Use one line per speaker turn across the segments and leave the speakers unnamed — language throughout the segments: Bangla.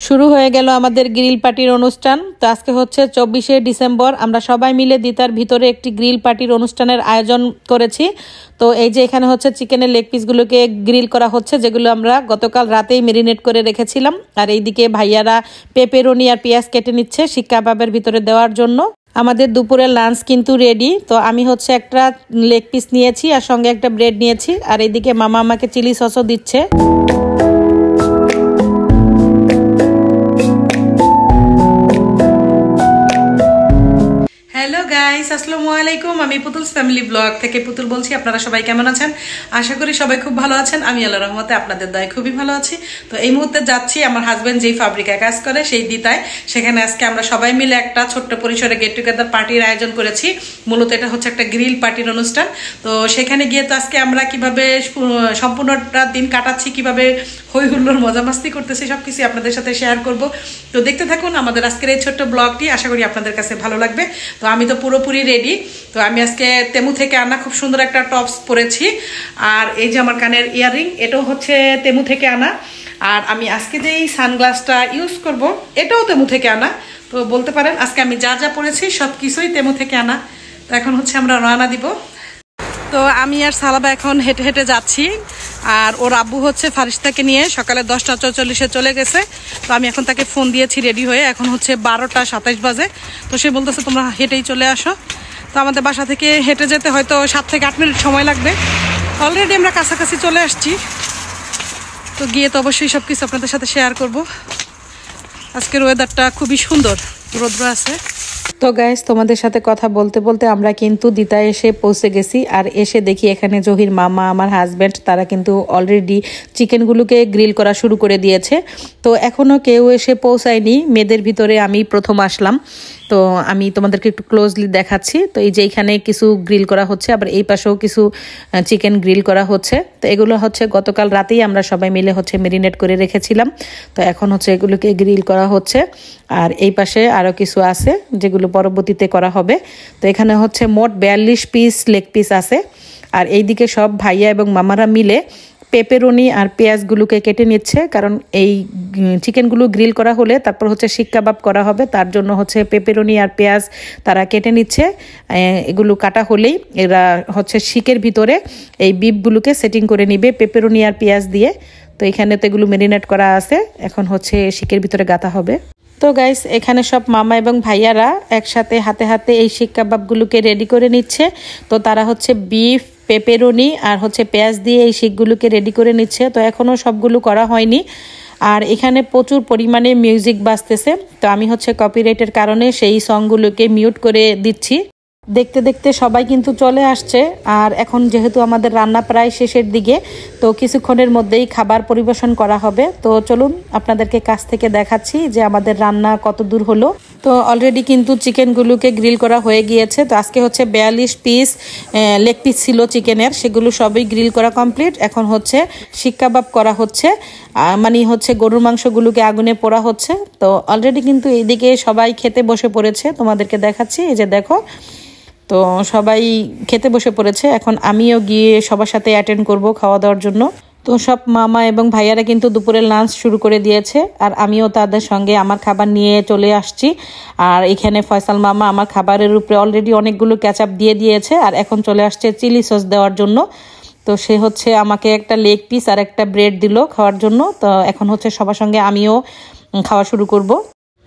শুরু হয়ে গেল আমাদের গ্রিল পার্টির অনুষ্ঠান। তো আজকে হচ্ছে 24শে ডিসেম্বর। আমরা সবাই মিলে দিতার ভিতরে একটি গ্রিল পার্টির অনুষ্ঠানের আয়োজন করেছি। তো এই যে এখানে হচ্ছে চিকেনের লেগ পিসগুলোকে গ্রিল করা হচ্ছে, যেগুলো আমরা গতকাল রাতেই মেরিনেট করে রেখেছিলাম। আর এইদিকে ভাইয়ারা পেপেরোনি আর পেঁয়াজ কেটে নিচ্ছে শিক কাবাবের ভিতরে দেওয়ার জন্য। আমাদের দুপুরের লাঞ্চ কিন্তু রেডি। তো আমি হচ্ছে একটা লেগ পিস নিয়েছি আর সঙ্গে একটা ব্রেড নিয়েছি। আর এইদিকে মামা আমাকে চিলি সসও দিচ্ছে। হ্যালো গাইস, আসসালামু আলাইকুম। আমি পুতুলস ফ্যামিলি ব্লগ থেকে পুতুল বলছি। আপনারা সবাই কেমন আছেন? আশা করি সবাই খুব ভালো আছেন। আমি আল্লাহর রহমতে আপনাদের দয়ায় খুবই ভালো আছি। তো এই মুহূর্তে যাচ্ছি আমার হাজবেন্ড যেই ফাব্রিকায় কাজ করে সেই দিতায়। সেখানে আজকে আমরা সবাই মিলে একটা ছোট্ট পরিসরে গেট টুগেদার পার্টির আয়োজন করেছি। মূলত এটা হচ্ছে একটা গ্রিল পার্টির অনুষ্ঠান। তো সেখানে গিয়ে তো আজকে আমরা কিভাবে সম্পূর্ণটা দিন কাটাচ্ছি, কিভাবে হই হুল্লোড় মজা মাস্তি করতেছি, সবকিছু আপনাদের সাথে শেয়ার করব। তো দেখতে থাকুন আমাদের আজকের এই ছোট্ট ব্লগটি। আশা করি আপনাদের কাছে ভালো লাগবে। তো আমি তো পুরোপুরি রেডি। তো আমি আজকে তেমু থেকে আনা খুব সুন্দর একটা টপস পরেছি। আর এই যে আমার কানের ইয়াররিং, এটাও হচ্ছে তেমু থেকে আনা। আর আমি আজকে যে এই সানগ্লাসটা ইউজ করব, এটাও তেমু থেকে আনা। তো বলতে পারেন আজকে আমি যা যা পরেছি সব কিছুই তেমু থেকে আনা। তো এখন হচ্ছে আমরা রওনা দিব। তো আমি আর সালাবা এখন হেঁটে হেঁটে যাচ্ছি। আর ওর আব্বু হচ্ছে ফারিস্তাকে নিয়ে সকালে 10:44-এ চলে গেছে। তো আমি এখন তাকে ফোন দিয়েছি রেডি হয়ে। এখন হচ্ছে 12:27 বাজে। তো সে বলতেছে তোমরা হেঁটেই চলে আসো। তো আমাদের বাসা থেকে হেঁটে যেতে হয়তো 7 থেকে 8 মিনিট সময় লাগবে। অলরেডি আমরা কাছাকাছি চলে আসছি। তো গিয়ে তো অবশ্যই সব কিছু আপনাদের সাথে শেয়ার করব। আজকের ওয়েদারটা খুবই সুন্দর, রৌদ্র আছে। তো গাইস, তোমাদের সাথে কথা বলতে বলতে আমরা কিন্তু দিতা এসে পৌঁছে গেছি। আর এসে দেখি এখানে জহির মামা, আমার হাজব্যান্ড, তারা কিন্তু অলরেডি চিকেনগুলোকে গ্রিল করা শুরু করে দিয়েছে। তো এখনও কেউ এসে পৌঁছায়নি। মেয়েদের ভিতরে আমি প্রথম আসলাম। তো আমি তোমাদেরকে একটু ক্লোজলি দেখাচ্ছি। তো এই যে এখানে কিছু গ্রিল করা হচ্ছে, আবার এই পাশেও কিছু চিকেন গ্রিল করা হচ্ছে। তো এগুলো হচ্ছে গতকাল রাতেই আমরা সবাই মিলে হচ্ছে মেরিনেট করে রেখেছিলাম। তো এখন হচ্ছে এগুলোকে গ্রিল করা হচ্ছে। আর এই পাশে আরও কিছু আছে যেগুলো পরবর্তীতে করা হবে। তো এখানে হচ্ছে মোট 42 পিস লেগ পিস আছে। আর এইদিকে সব ভাইয়া এবং মামারা মিলে পেপেরোনি আর পেঁয়াজগুলোকে কেটে নিচ্ছে। কারণ এই চিকেনগুলো গ্রিল করা হলে তারপর হচ্ছে শিক কাবাব করা হবে, তার জন্য হচ্ছে পেপেরোনি আর পেঁয়াজ তারা কেটে নিচ্ছে। এগুলো কাটা হলেই এরা হচ্ছে শিকের ভিতরে এই বিফগুলোকে সেটিং করে নিবে পেপেরোনি আর পেঁয়াজ দিয়ে। তো এখানে তো এগুলো মেরিনেট করা আছে, এখন হচ্ছে শিকের ভিতরে গাঁথা হবে। তো গাইস, এখানে সব মামা এবং ভাইয়ারা একসাথে হাতে হাতে এই শিক কাবাবগুলোকে রেডি করে নিচ্ছে। তো তারা হচ্ছে বিফ, পেপেরোনি আর হচ্ছে পেঁয়াজ দিয়ে এই শিকগুলোকে রেডি করে নিচ্ছে। তো এখনও সবগুলো করা হয়নি। আর এখানে প্রচুর পরিমাণে মিউজিক বাজতেছে। তো আমি হচ্ছে কপিরাইটের কারণে সেই সংগুলোকে মিউট করে দিচ্ছি। দেখতে দেখতে সবাই কিন্তু চলে আসছে। আর এখন যেহেতু আমাদের রান্না প্রায় শেষের দিকে, তো কিছুক্ষণের মধ্যেই খাবার পরিবেশন করা হবে। তো চলুন আপনাদেরকে কাছ থেকে দেখাচ্ছি যে আমাদের রান্না কত দূর হলো। তো অলরেডি কিন্তু চিকেনগুলোকে গ্রিল করা হয়ে গিয়েছে। তো আজকে হচ্ছে 42 পিস লেগ পিস ছিল চিকেনের, সেগুলো সবই গ্রিল করা কমপ্লিট। এখন হচ্ছে শিক কাবাব করা হচ্ছে, মানে হচ্ছে গরুর মাংসগুলোকে আগুনে পোড়া হচ্ছে। তো অলরেডি কিন্তু এইদিকে সবাই খেতে বসে পড়েছে, তোমাদেরকে দেখাচ্ছি। এই যে দেখো, তো সবাই খেতে বসে পড়েছে। এখন আমিও গিয়ে সবার সাথে অ্যাটেন্ড করব খাওয়া দাওয়ার জন্য। তো সব মামা এবং ভাইয়ারা কিন্তু দুপুরের লাঞ্চ শুরু করে দিয়েছে। আর আমিও তাদের সঙ্গে আমার খাবার নিয়ে চলে আসছি। আর এখানে ফয়সাল মামা আমার খাবারের উপরে অলরেডি অনেকগুলো ক্যাচআপ দিয়ে দিয়েছে। আর এখন চলে আসছে চিলি সস দেওয়ার জন্য। তো সে হচ্ছে আমাকে একটা লেগ পিস আর একটা ব্রেড দিল খাওয়ার জন্য। তো এখন হচ্ছে সবার সঙ্গে আমিও খাওয়া শুরু করব।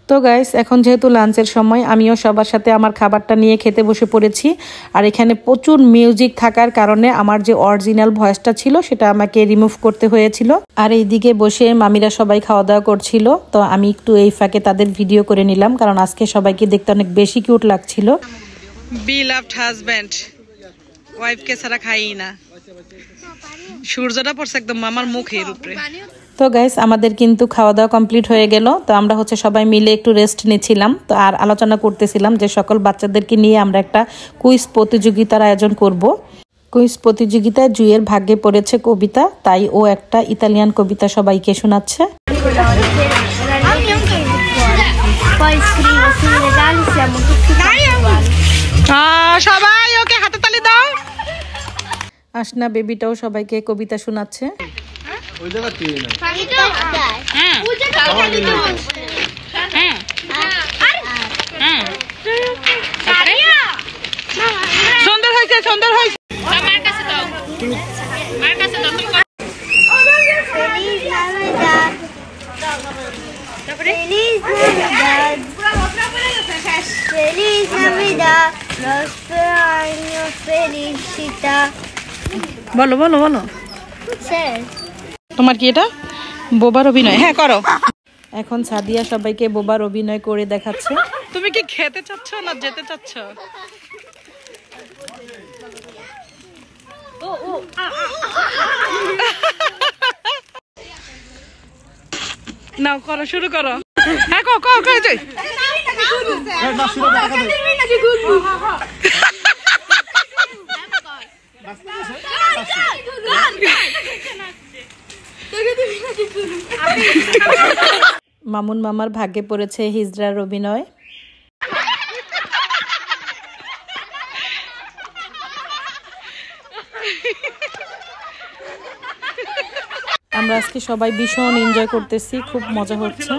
তো গাইস, এখন যেহেতু লাঞ্চের সময়, আমিও সবার সাথে আমার খাবারটা নিয়ে খেতে বসে পড়েছি। আর এখানে প্রচুর মিউজিক থাকার কারণে আমার যে অরিজিনাল ভয়েসটা ছিল সেটা আমাকে রিমুভ করতে হয়েছিল। আর এইদিকে বসে মামিরা সবাই খাওয়া দাওয়া করছিল। তো আমি একটু এই ফাঁকে তাদের ভিডিও করে নিলাম, কারণ আজকে সবাইকে দেখতে অনেক বেশি কিউট লাগছিল। বিলাভড হাজব্যান্ড, ওয়াইফকে ছাড়া খাই না। সূর্যটা পড়ছে একদম মামার মুখের উপরে। তো গাইস, আমাদের কিন্তু খাওয়া দাওয়া কমপ্লিট হয়ে গেল। তো আমরা হচ্ছে সবাই মিলে একটু রেস্ট নিচ্ছিলাম। তো আর আলোচনা করতেছিলাম যে সকল বাচ্চাদেরকে নিয়ে আমরা একটা কুইজ প্রতিযোগিতার আয়োজন করব। কুইজ প্রতিযোগিতায় জুয়ের ভাগ্যে পড়েছে কবিতা, তাই ও একটা ইতালিয়ান কবিতা সবাইকে শোনাচ্ছে। সবাই ওকে হাতে তালি দাও। আসনা বেবিটাও সবাইকে কবিতা শোনাচ্ছে। ওই জায়গা বলো বলো বলো, তোমার কি এটা বোবার অভিনয়? হ্যাঁ করো। এখন সাদিয়া সবাইকে বোবার অভিনয় করে দেখাচ্ছে। তুমি কি খেতে চাচ্ছ না যেতে চাচ্ছ? নাও করো, শুরু করো। হ্যাঁ কো কো কো যাই। মামুন মামার ভাগ্যে পড়েছে হিজড়ার অভিনয়। আমরা আজকে সবাই ভীষণ এনজয় করতেছি, খুব মজা হচ্ছে।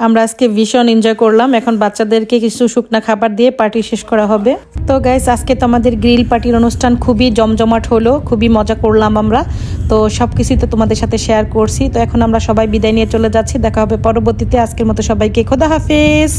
আমরা আজকে ভীষণ এনজয় করলাম। এখন বাচ্চাদেরকে কিছু শুকনা খাবার দিয়ে পার্টি শেষ করা হবে। তো গাইস, আজকে তো আমাদের গ্রিল পার্টির অনুষ্ঠান খুবই জমজমাট হলো, খুবই মজা করলাম আমরা। তো সবকিছুই তো তোমাদের সাথে শেয়ার করছি। তো এখন আমরা সবাই বিদায় নিয়ে চলে যাচ্ছি। দেখা হবে পরবর্তীতে। আজকের মতো সবাইকে খোদা হাফেজ।